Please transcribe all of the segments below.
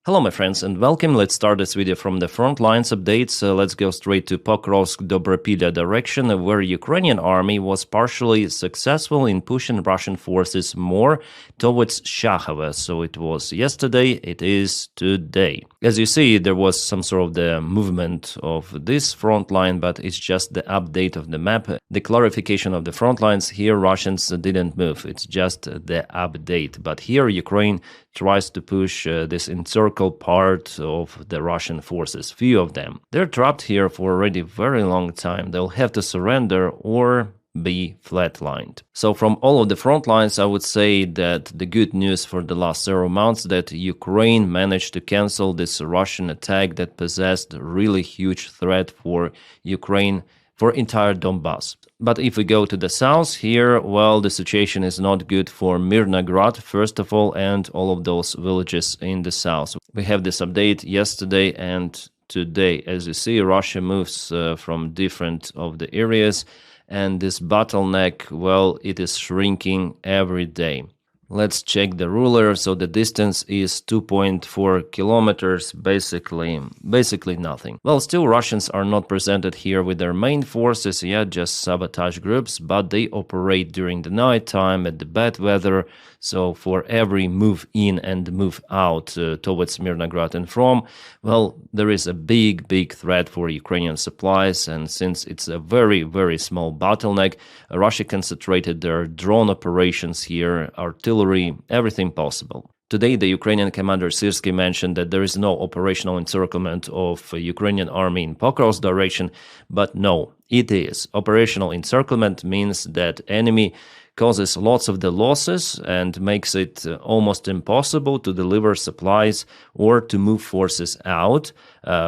Hello my friends and welcome. Let's start this video from the front lines updates. Let's go straight to Pokrovsk Dobropilya direction, where Ukrainian army was partially successful in pushing Russian forces more towards Shakhova. So it was yesterday, it is today. As you see, there was some sort of the movement of this front line, but it's just the update of the map. The clarification of the front lines here, Russians didn't move. It's just the update. But here Ukraine tries to push this encircled part of the Russian forces, few of them. They're trapped here for already very long time. They'll have to surrender or be flatlined. So from all of the front lines, I would say that the good news for the last several months that Ukraine managed to cancel this Russian attack that possessed a really huge threat for Ukraine, for entire Donbass. But if we go to the south here, well, the situation is not good for Mirnograd, first of all, and all of those villages in the south. We have this update yesterday and today. As you see, Russia moves from different of the areas, and this bottleneck, well, it is shrinking every day. Let's check the ruler. So the distance is 2.4 kilometers, basically nothing. Well, still Russians are not presented here with their main forces, just sabotage groups, but they operate during the night time at the bad weather. So for every move in and move out towards Mirnograd and from, well, there is a big threat for Ukrainian supplies. And since it's a very small bottleneck, Russia concentrated their drone operations here, artillery, everything possible. Today, the Ukrainian commander Syrskyi mentioned that there is no operational encirclement of Ukrainian army in Pokrovsk direction, but no, it is. Operational encirclement means that enemy causes lots of the losses and makes it almost impossible to deliver supplies or to move forces out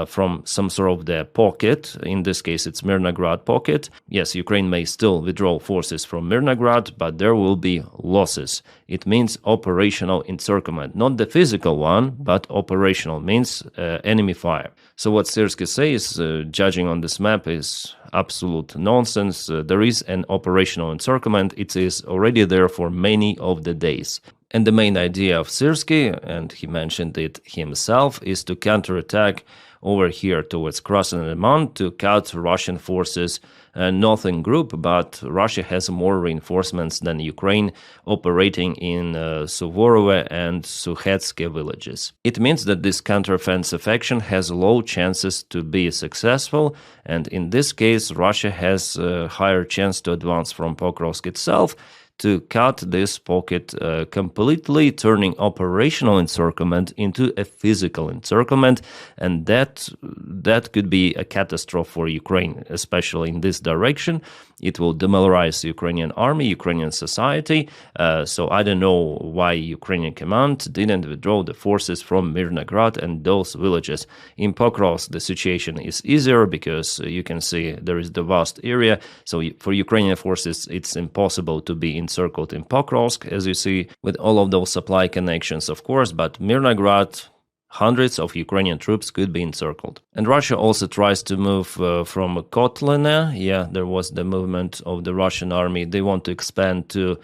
from some sort of the pocket. In this case, it's Mirnograd pocket. Yes, Ukraine may still withdraw forces from Mirnograd, but there will be losses. It means operational encirclement, not the physical one, but operational means enemy fire. So what Syrskyi says, judging on this map, is absolute nonsense. There is an operational encirclement. It is already there for many of the days. And the main idea of Syrskyi, and he mentioned it himself, is to counterattack over here towards Krasnodar to cut Russian forces northern group, but Russia has more reinforcements than Ukraine operating in Suvorovo and Sukhetske villages. It means that this counteroffensive action has low chances to be successful, and in this case Russia has a higher chance to advance from Pokrovsk itself, to cut this pocket completely, turning operational encirclement into a physical encirclement, and that could be a catastrophe for Ukraine, especially in this direction. It will demoralize the Ukrainian army, Ukrainian society. So I don't know why Ukrainian command didn't withdraw the forces from Mirnograd and those villages. In Pokrovsk, the situation is easier because you can see there is the vast area. So for Ukrainian forces, it's impossible to be encircled in Pokrovsk, as you see, with all of those supply connections, of course, but Mirnograd, hundreds of Ukrainian troops could be encircled. And Russia also tries to move from Kotline. There was the movement of the Russian army. They want to expand to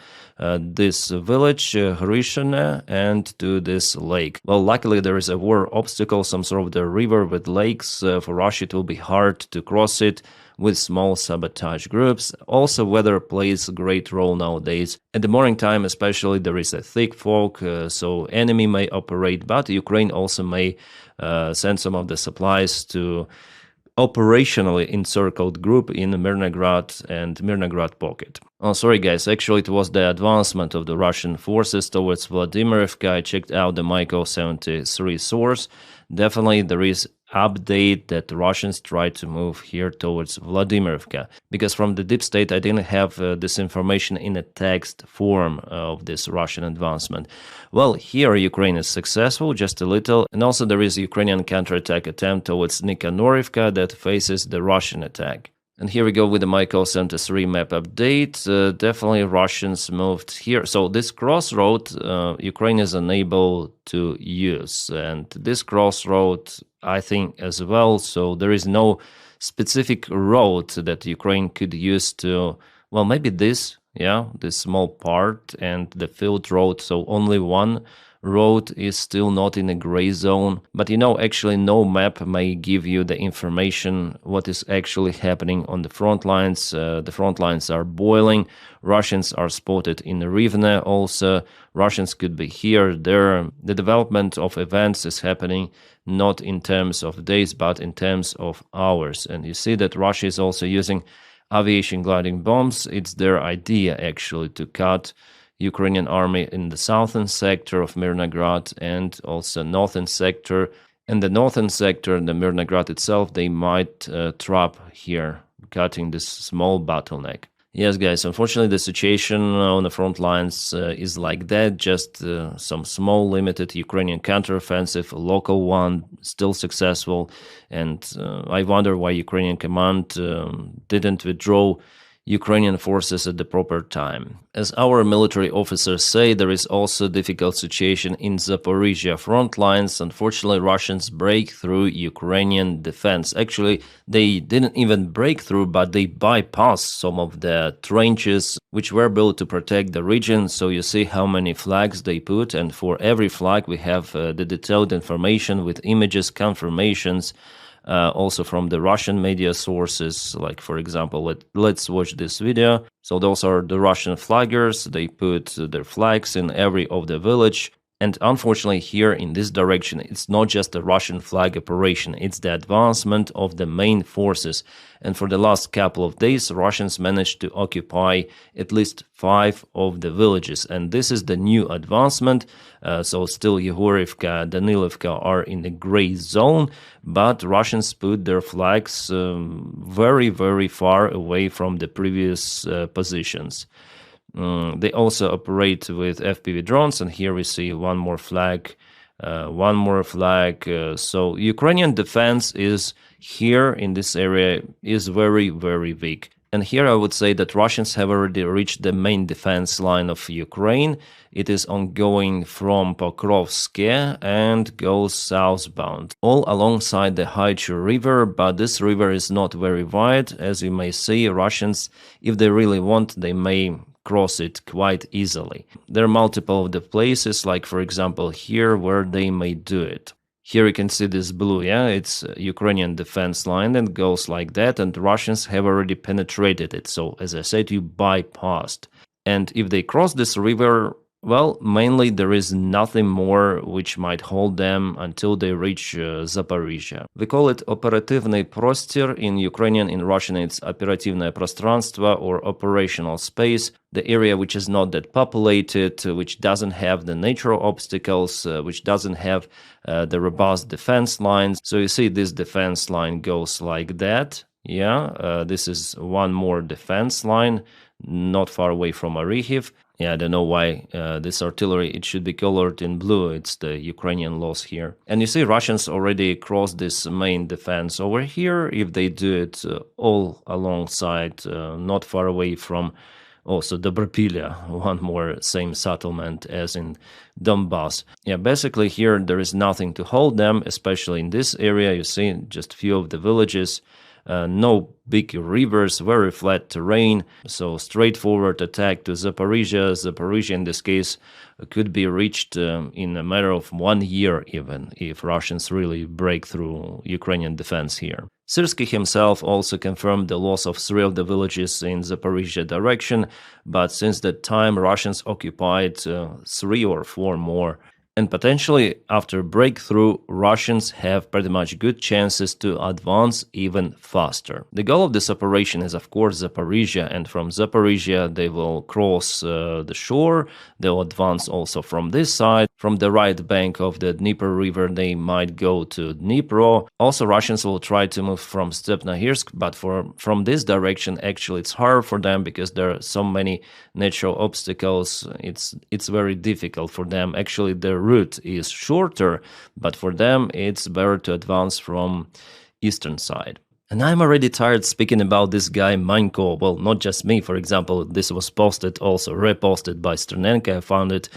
this village, Hrishine, and to this lake. Well, luckily there is a war obstacle, some sort of the river with lakes. For Russia it will be hard to cross it with small sabotage groups. Also, weather plays a great role nowadays. At the morning time especially, there is a thick fog, so enemy may operate, but Ukraine also may send some of the supplies to operationally encircled group in Mirnograd and Mirnograd pocket. Oh, sorry guys, actually it was the advancement of the Russian forces towards Vladimirivka. I checked out the Michael 73 source. Definitely there is update that the Russians try to move here towards Vladimirivka, because from the deep state I didn't have this information in a text form of this Russian advancement. Well, here Ukraine is successful, just a little, and also there is a Ukrainian counterattack attempt towards Nikonorivka that faces the Russian attack. And here we go with the Michael 73 map update. Definitely Russians moved here. So this crossroad, Ukraine is unable to use. And this crossroad, I think, as well. So there is no specific road that Ukraine could use to, well, maybe this small part and the field road. So only one road is still not in a gray zone. But actually no map may give you the information what is actually happening on the front lines. The front lines are boiling. Russians are spotted in Rivne also. Russians could be here, there. The development of events is happening not in terms of days, but in terms of hours. And you see that Russia is also using aviation gliding bombs. It's their idea actually to cut Ukrainian army in the southern sector of Mirnograd and also northern sector. In the northern sector, the Mirnograd itself, they might trap here, cutting this small bottleneck. Yes, guys, unfortunately the situation on the front lines is like that, just some small limited Ukrainian counteroffensive, a local one, still successful, and I wonder why Ukrainian command didn't withdraw Ukrainian forces at the proper time. As our military officers say, there is also a difficult situation in Zaporizhia front lines. Unfortunately, Russians break through Ukrainian defense. Actually, they didn't even break through, but they bypassed some of the trenches which were built to protect the region. So you see how many flags they put, and for every flag we have the detailed information with images, confirmations, also from the Russian media sources, like for example, let's watch this video. So those are the Russian flaggers. They put their flags in every of the village. And unfortunately here in this direction, it's not just a Russian flag operation, it's the advancement of the main forces. And for the last couple of days, Russians managed to occupy at least 5 of the villages. And this is the new advancement. So still Yegorivka, Danilivka are in the gray zone, but Russians put their flags very, very far away from the previous positions. They also operate with FPV drones, and here we see one more flag. So Ukrainian defense is here in this area is very, very weak. And here I would say that Russians have already reached the main defense line of Ukraine. It is ongoing from Pokrovsk and goes southbound, all alongside the Haichu River, but this river is not very wide. As you may see, Russians, if they really want, they may cross it quite easily. There are multiple of the places, like for example here, where they may do it. Here you can see this blue, it's Ukrainian defense line and goes like that, and Russians have already penetrated it. So as I said, you bypassed. And if they cross this river, well, mainly there is nothing more which might hold them until they reach Zaporizhia. We call it operativny prostor in Ukrainian. In Russian it's оперативное пространство or operational space, the area which is not that populated, which doesn't have the natural obstacles, which doesn't have the robust defense lines. So you see this defense line goes like that. This is one more defense line, not far away from Orikhiv. I don't know why this artillery, it should be colored in blue. It's the Ukrainian loss here. And you see Russians already crossed this main defense over here. If they do it all alongside, not far away from also Dobropilya, one more same settlement as in Donbass. Basically here there is nothing to hold them, especially in this area. You see just a few of the villages. No big rivers, very flat terrain, so straightforward attack to Zaporizhia. Zaporizhia in this case could be reached in a matter of 1 year even, if Russians really break through Ukrainian defense here. Syrsky himself also confirmed the loss of 3 of the villages in Zaporizhia direction, but since that time Russians occupied 3 or 4 more. And potentially, after breakthrough, Russians have pretty much good chances to advance even faster. The goal of this operation is, of course, Zaporizhia, and from Zaporizhia they will cross the shore. They'll advance also from this side. From the right bank of the Dnieper River, they might go to Dnipro. Also, Russians will try to move from Stepnohirsk, but from this direction, actually, it's hard for them because there are so many natural obstacles. It's very difficult for them. Actually, their route is shorter, but for them it's better to advance from eastern side. And I'm already tired speaking about this guy Manko. Well, not just me, for example, this was posted, also reposted by Sternenko. I found it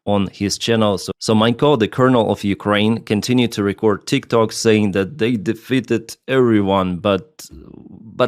on his channel. So Manko, the colonel of Ukraine, continued to record TikTok saying that they defeated everyone, but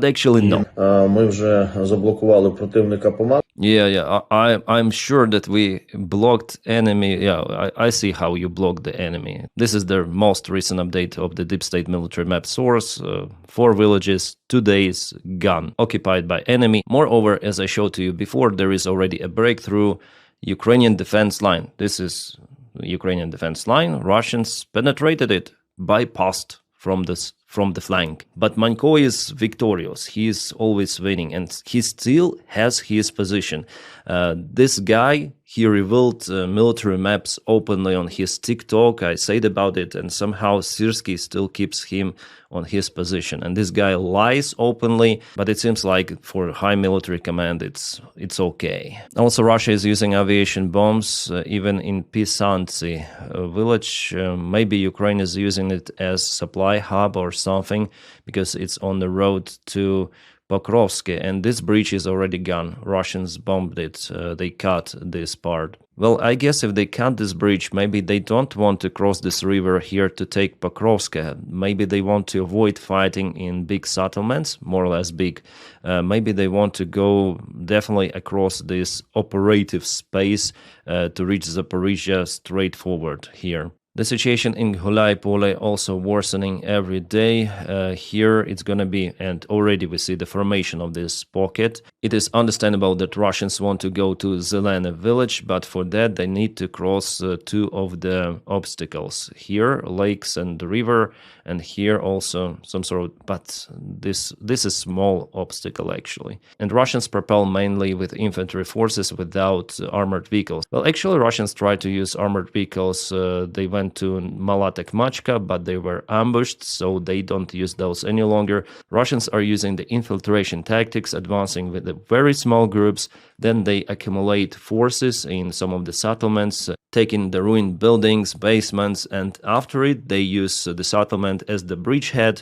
actually no. Ми вже заблокували противника по мапі. I'm sure that we blocked enemy. Yeah, I see how you blocked the enemy. This is the most recent update of the Deep State military map source. 4 villages, 2 days, gone, occupied by enemy. Moreover, as I showed to you before, there is already a breakthrough Ukrainian defense line. This is Ukrainian defense line. Russians penetrated it, bypassed from the flank. But Manko is victorious. He is always winning, and he still has his position. This guy, he revealed military maps openly on his TikTok. I said about it, and somehow Syrskyi still keeps him on his position. And this guy lies openly, but it seems like for high military command, it's okay. Also, Russia is using aviation bombs, even in Pisantsy village. Maybe Ukraine is using it as supply hub or something, because it's on the road to Pokrovsk, and this bridge is already gone. Russians bombed it. They cut this part. Well, I guess if they cut this bridge, maybe they don't want to cross this river here to take Pokrovsk. Maybe they want to avoid fighting in big settlements, more or less big. Maybe they want to go definitely across this operative space to reach Zaporizhia straightforward here. The situation in Gulaipole also worsening every day. Here it's going to be, and already we see the formation of this pocket. It is understandable that Russians want to go to Zelene village, but for that they need to cross 2 of the obstacles. Here, lakes and the river, and here also some sort of, but this is small obstacle actually. And Russians propel mainly with infantry forces without armored vehicles. Well, actually Russians tried to use armored vehicles. They went to Malatek Machka, but they were ambushed, so they don't use those any longer. Russians are using the infiltration tactics, advancing with the very small groups. Then they accumulate forces in some of the settlements, taking the ruined buildings, basements, and after it they use the settlement as the bridgehead,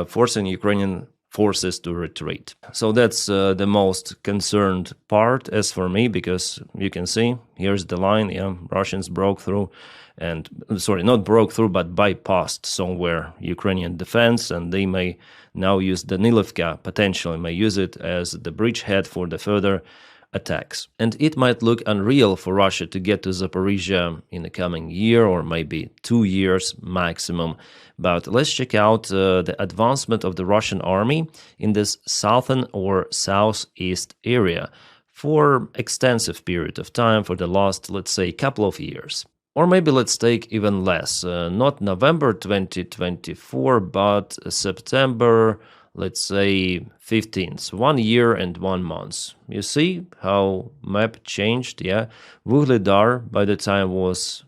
forcing Ukrainian forces to retreat. So that's the most concerned part as for me, because you can see here's the line. Russians broke through, and sorry, not broke through, but bypassed somewhere Ukrainian defense, and they may now use Danilivka, potentially may use it as the bridgehead for the further attacks. And it might look unreal for Russia to get to Zaporizhia in the coming year or maybe 2 years maximum. But let's check out the advancement of the Russian army in this southern or southeast area for extensive period of time, for the last, let's say, couple of years. Or maybe let's take even less, not November 2024, but September, let's say 15th, 1 year and 1 month. You see how map changed, yeah? Vuhledar by the time was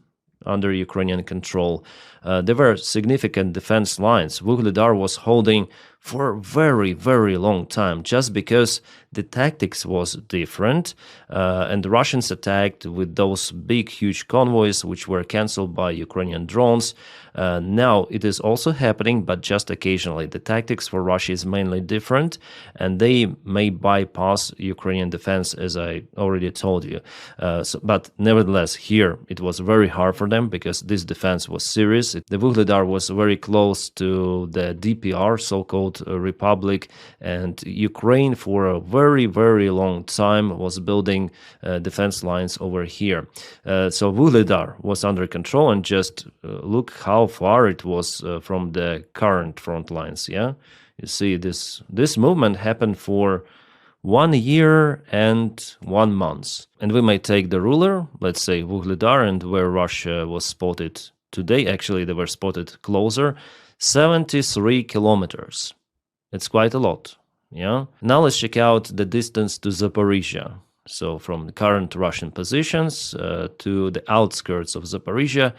under Ukrainian control. There were significant defense lines. Vuhledar was holding for a very, very long time, just because the tactics was different, and the Russians attacked with those big, huge convoys, which were cancelled by Ukrainian drones. Now it is also happening, but just occasionally. The tactics for Russia is mainly different, and they may bypass Ukrainian defense, as I already told you. But nevertheless, here it was very hard for them, because this defense was serious. The Vuhledar was very close to the DPR, so-called Republic, and Ukraine for a very, very long time was building defense lines over here. So Vuhledar was under control, and just look how far it was from the current front lines. Yeah, you see this movement happened for 1 year and 1 month. And we may take the ruler, let's say Vuhledar, and where Russia was spotted today. Actually, they were spotted closer, 73 kilometers. It's quite a lot. Yeah. Now let's check out the distance to Zaporizhia. So from the current Russian positions to the outskirts of Zaporizhia,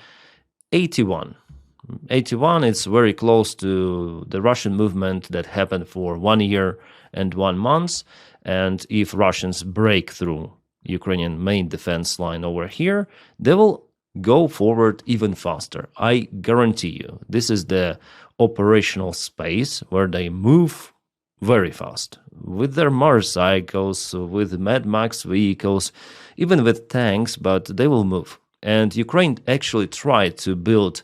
81. 81 is very close to the Russian movement that happened for 1 year and 1 month. And if Russians break through Ukrainian main defense line over here, they will go forward even faster. I guarantee you, this is the operational space where they move very fast with their motorcycles, with Mad Max vehicles, even with tanks, but they will move. And Ukraine actually tried to build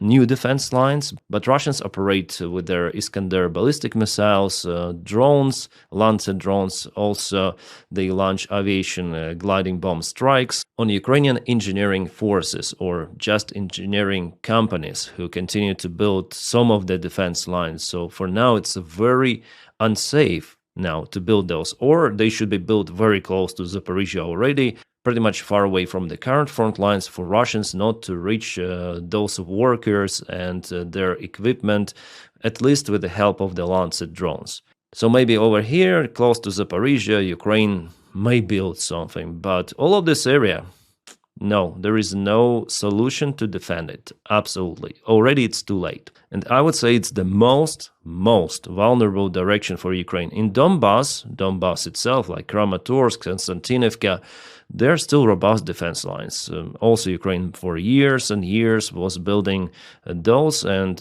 new defense lines, but Russians operate with their Iskander ballistic missiles, drones, Lancet drones. Also, they launch aviation gliding bomb strikes on Ukrainian engineering forces or just engineering companies who continue to build some of the defense lines. So for now, it's very unsafe now to build those, or they should be built very close to Zaporizhia already, pretty much far away from the current front lines for Russians not to reach those workers and their equipment, at least with the help of the Lancet drones. So maybe over here, close to Zaporizhia, Ukraine may build something, but all of this area, no, there is no solution to defend it. Absolutely. Already it's too late. And I would say it's the most vulnerable direction for Ukraine. In Donbass itself, like Kramatorsk, Konstantinivka, there are still robust defense lines. Also, Ukraine for years and years was building those. And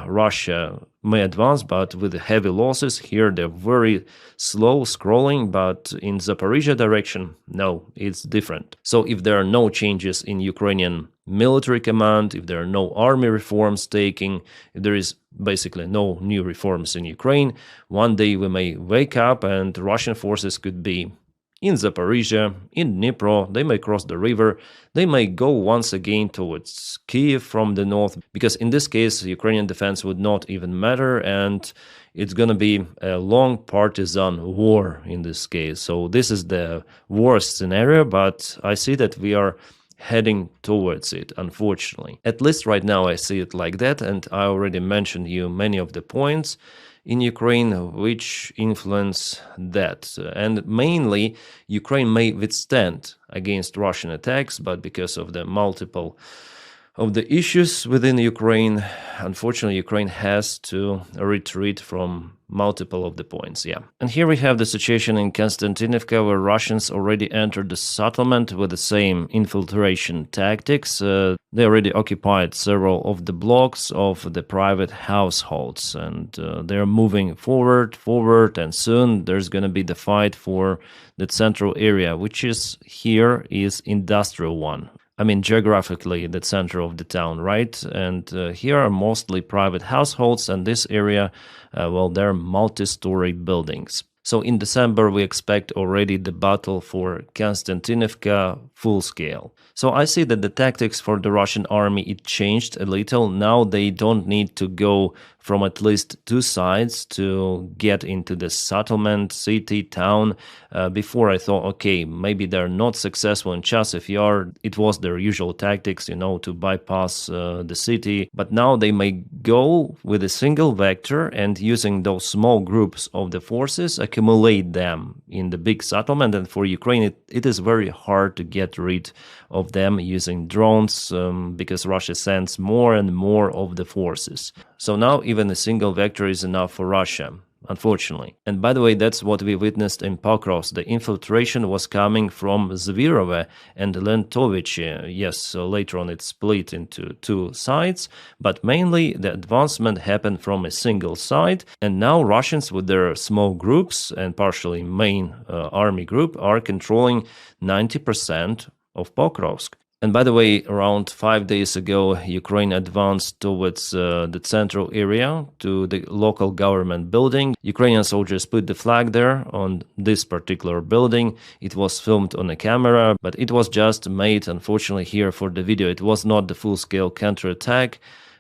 Russia may advance, but with heavy losses. Here they're very slow scrolling, but in Zaporizhia direction, no, it's different. So if there are no changes in Ukrainian military command, if there are no army reforms taking, if there is basically no new reforms in Ukraine, one day we may wake up and Russian forces could be in Zaporizhia, in Dnipro, they may cross the river, they may go once again towards Kiev from the north, because in this case, Ukrainian defense would not even matter, and it's going to be a long partisan war in this case. So this is the worst scenario, but I see that we are heading towards it, unfortunately. At least right now I see it like that, and I already mentioned you many of the points in Ukraine which influence that. And mainly, Ukraine may withstand against Russian attacks, but because of the multiple of the issues within Ukraine, unfortunately, Ukraine has to retreat from multiple of the points, And here we have the situation in Konstantinivka, where Russians already entered the settlement with the same infiltration tactics. They already occupied several of the blocks of the private households, and they're moving forward, and soon there's going to be the fight for the central area, which is here is industrial one. I mean, geographically, the center of the town, right? And here are mostly private households, and this area, they're multi-story buildings. So in December, we expect already the battle for Konstantinivka full scale. So I see that the tactics for the Russian army, it changed a little. Now they don't need to go from at least two sides to get into the settlement, city, town. Before I thought, okay, maybe they're not successful in Chasiv Yar. It was their usual tactics, to bypass the city. But now they may go with a single vector and using those small groups of the forces, accumulate them in the big settlement. And for Ukraine, it is very hard to get rid of them using drones because Russia sends more and more of the forces. So now even a single vector is enough for Russia, unfortunately. And by the way, that's what we witnessed in Pokrovsk. The infiltration was coming from Zvirove and Lentovichi. Yes, so later on it split into two sides, but mainly the advancement happened from a single side. And now Russians with their small groups and partially main army group are controlling 90% of Pokrovsk. And by the way, around 5 days ago, Ukraine advanced towards the central area to the local government building. Ukrainian soldiers put the flag there on this particular building. It was filmed on a camera, but it was just made, unfortunately, here for the video. It was not the full-scale counterattack.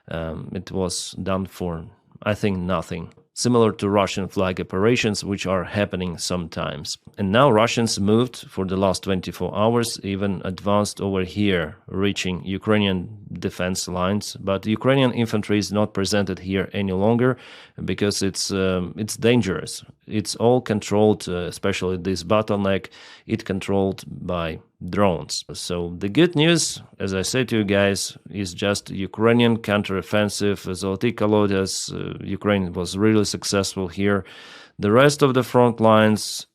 It was done for, I think, nothing. Similar to Russian flag operations, which are happening sometimes. And now Russians moved for the last 24 hours, even advanced over here, reaching Ukrainian defense lines. But Ukrainian infantry is not presented here any longer because it's dangerous. It's all controlled, especially this bottleneck, it's controlled by drones. So the good news, as I said to you guys, is just Ukrainian counteroffensive. Zoloty Kolodyas, Ukraine was really successful here. The rest of the front lines,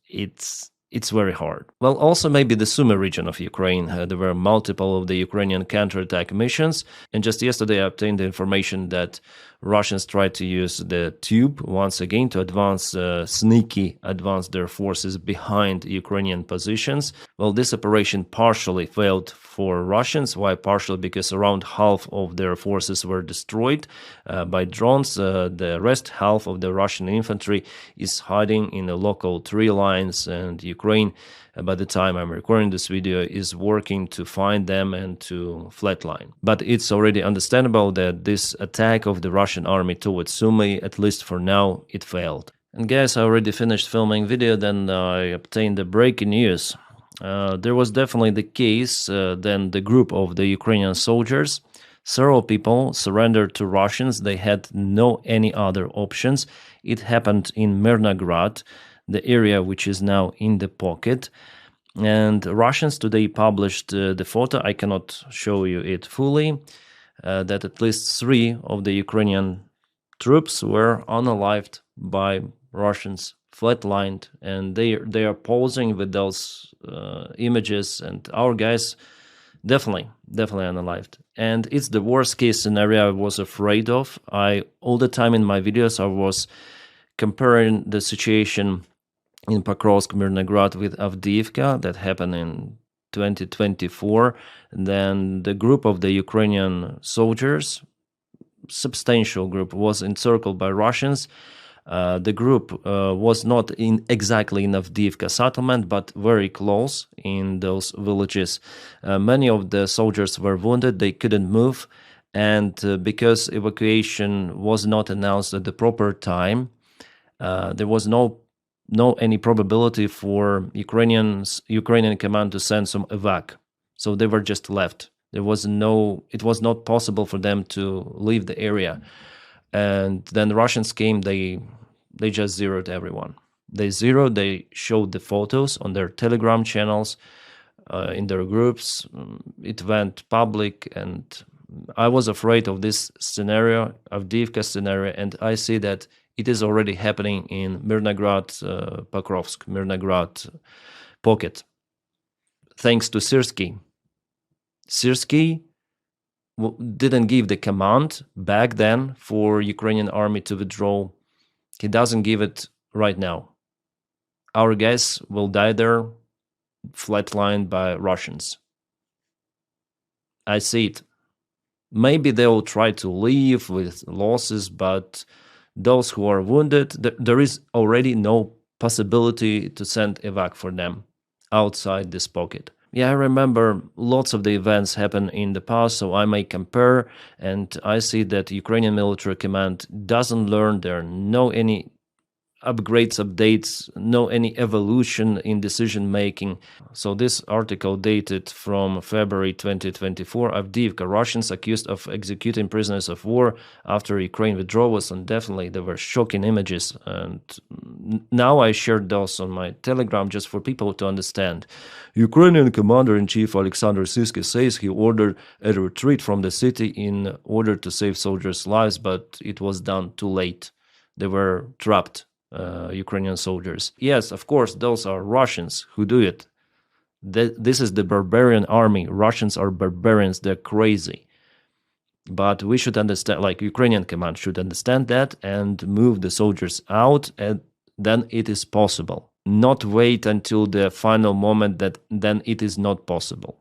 it's very hard. Well, also maybe the Sumy region of Ukraine. There were multiple of the Ukrainian counterattack missions. And just yesterday I obtained the information that Russians tried to use the tube once again to sneaky advance their forces behind Ukrainian positions. Well, this operation partially failed for Russians. Why partially? Because around half of their forces were destroyed by drones. The rest half of the Russian infantry is hiding in the local tree lines, and Ukraine, by the time I'm recording this video, is working to find them and to flatline. But it's already understandable that this attack of the Russian army towards Sumy, at least for now, it failed. And guys, I already finished filming video, then I obtained the breaking news. There was definitely the case, then the group of the Ukrainian soldiers, several people surrendered to Russians. They had no any other options. It happened in Mirnograd, the area which is now in the pocket. And Russians today published the photo. I cannot show you it fully, that at least 3 of the Ukrainian troops were unalived by Russians, flatlined, and they are posing with those images, and our guys definitely unalived. And it's the worst case scenario I was afraid of. All the time in my videos I was comparing the situation in Pokrovsk, Mirnograd with Avdiivka that happened in 2024. And then the group of the Ukrainian soldiers, substantial group, was encircled by Russians. The group was not exactly in Avdiivka settlement, but very close in those villages. Many of the soldiers were wounded, they couldn't move, and because evacuation was not announced at the proper time, there was no any probability for Ukrainian command to send some evac. So they were just left. It was not possible for them to leave the area. And then the Russians came, they just zeroed everyone. They showed the photos on their Telegram channels, in their groups. It went public, and I was afraid of this scenario, Avdiivka scenario, and I see that it is already happening in Mirnograd, Pokrovsk, Mirnograd pocket. Thanks to Syrsky. Syrsky didn't give the command back then for Ukrainian army to withdraw. He doesn't give it right now. Our guys will die there, flatlined by Russians. I see it. Maybe they will try to leave with losses, but those who are wounded, there is already no possibility to send evac for them outside this pocket. Yeah, I remember lots of the events happened in the past, so I may compare, and I see that Ukrainian military command doesn't learn. There are no any upgrades, updates, no any evolution in decision making. So this article dated from February 2024, Avdiivka, Russians accused of executing prisoners of war after Ukraine withdrawals, and definitely there were shocking images, and now I shared those on my Telegram just for people to understand. Ukrainian Commander-in-Chief Alexander Syrsky says he ordered a retreat from the city in order to save soldiers' lives, but it was done too late. They were trapped. Ukrainian soldiers. Yes, of course, those are Russians who do it. This is the barbarian army. Russians are barbarians. They're crazy. But we should understand, like Ukrainian command should understand that and move the soldiers out, and then it is possible. Not wait until the final moment that then it is not possible.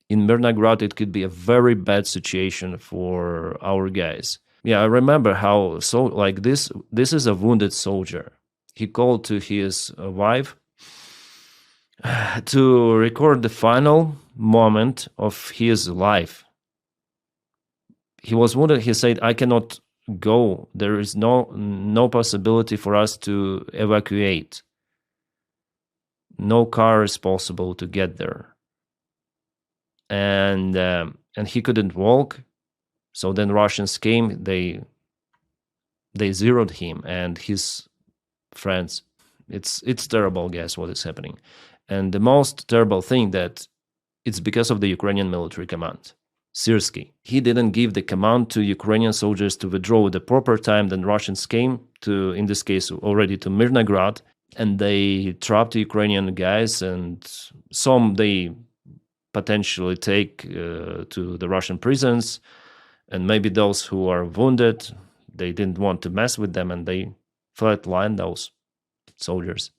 In Mirnograd, it could be a very bad situation for our guys. Yeah, I remember how, this is a wounded soldier. He called to his wife to record the final moment of his life. He was wounded. He said, I cannot go. There is no possibility for us to evacuate. No car is possible to get there. And he couldn't walk. So then Russians came, they zeroed him and his friends. It's terrible, guys, what is happening. And the most terrible thing that it's because of the Ukrainian military command. Syrsky. He didn't give the command to Ukrainian soldiers to withdraw at the proper time. Then Russians came to, in this case, already to Mirnograd. and they trapped Ukrainian guys, and some they potentially take to the Russian prisons, and maybe those who are wounded, they didn't want to mess with them, and they flatlined those soldiers.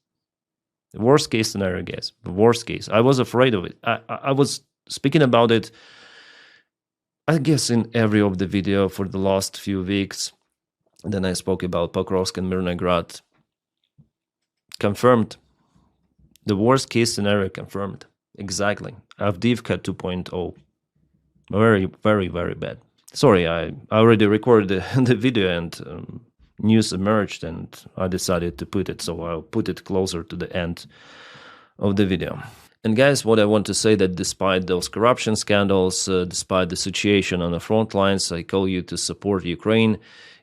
The worst case scenario, guys. The worst case. I was afraid of it. I was speaking about it, I guess, in every of the video for the last few weeks. Then I spoke about Pokrovsk and Mirnograd. Confirmed. The worst case scenario confirmed. Exactly. Avdiivka 2.0. Very, very, very bad. Sorry, I already recorded the video, and news emerged, and I decided to put it, so I'll put it closer to the end of the video. And guys, what I want to say that despite those corruption scandals, despite the situation on the front lines, I call you to support Ukraine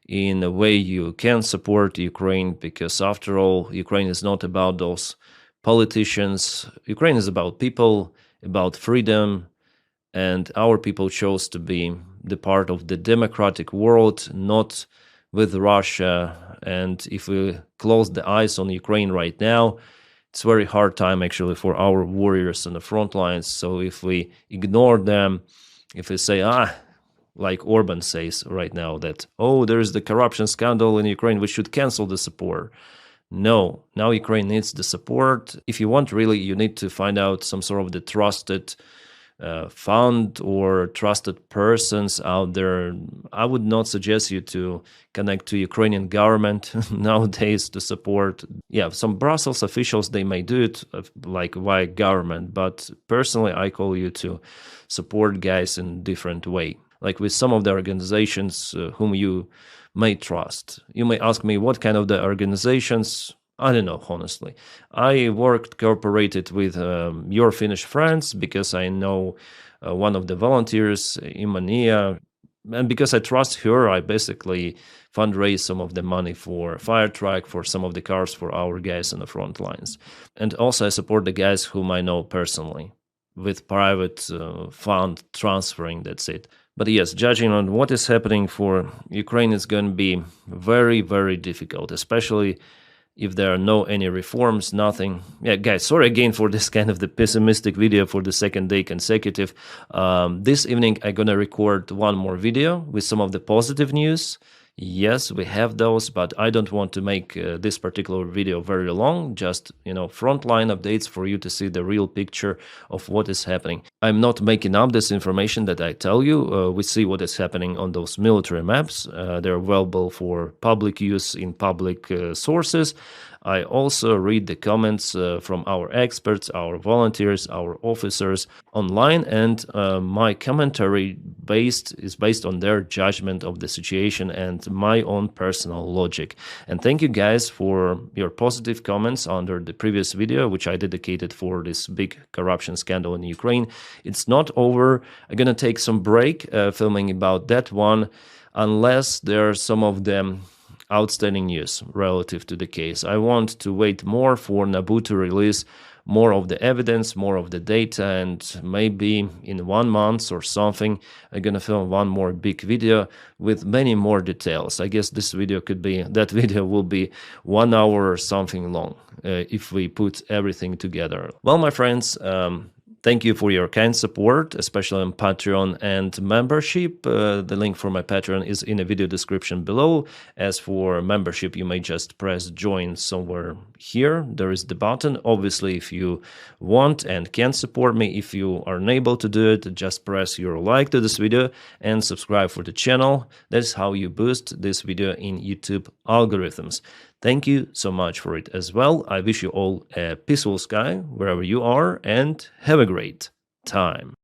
in a way you can support Ukraine, because after all, Ukraine is not about those politicians. Ukraine is about people, about freedom, and our people chose to be the part of the democratic world, not with Russia. And if we close the eyes on Ukraine right now, it's a very hard time actually for our warriors on the front lines. So if we ignore them, if we say, like Orban says right now, that, oh, there's the corruption scandal in Ukraine, we should cancel the support. No, now Ukraine needs the support. If you want, really, you need to find out some sort of the trusted fund or trusted persons out there. I would not suggest you to connect to Ukrainian government nowadays to support. Yeah, some Brussels officials, they may do it like via government, but personally I call you to support guys in different way, like with some of the organizations whom you may trust. You may ask me what kind of the organizations. I don't know, honestly. I cooperated with your Finnish friends because I know one of the volunteers, Imania, and because I trust her, I basically fundraise some of the money for fire truck, for some of the cars for our guys on the front lines. And also I support the guys whom I know personally with private fund transferring, that's it. But yes, judging on what is happening for Ukraine is going to be very, very difficult, especially if there are no any reforms, nothing. Yeah, guys, sorry again for this kind of the pessimistic video for the second day consecutive. This evening I'm gonna record one more video with some of the positive news. Yes, we have those, but I don't want to make this particular video very long, just, frontline updates for you to see the real picture of what is happening. I'm not making up this information that I tell you. We see what is happening on those military maps. They're available for public use in public sources. I also read the comments from our experts, our volunteers, our officers online, and my commentary is based on their judgment of the situation and my own personal logic. And thank you guys for your positive comments under the previous video, which I dedicated for this big corruption scandal in Ukraine. It's not over. I'm gonna take some break filming about that one, unless there are some of them outstanding news relative to the case. I want to wait more for NABU to release more of the evidence, more of the data, and maybe in 1 month or something, I'm gonna film one more big video with many more details. I guess that video will be 1 hour or something long if we put everything together. Well, my friends, thank you for your kind support, especially on Patreon and membership. The link for my Patreon is in the video description below. As for membership, you may just press join somewhere here. There is the button. Obviously, if you want and can support me, if you are unable to do it, just press your like to this video and subscribe for the channel. That's how you boost this video in YouTube algorithms. Thank you so much for it as well. I wish you all a peaceful sky wherever you are, and have a great time.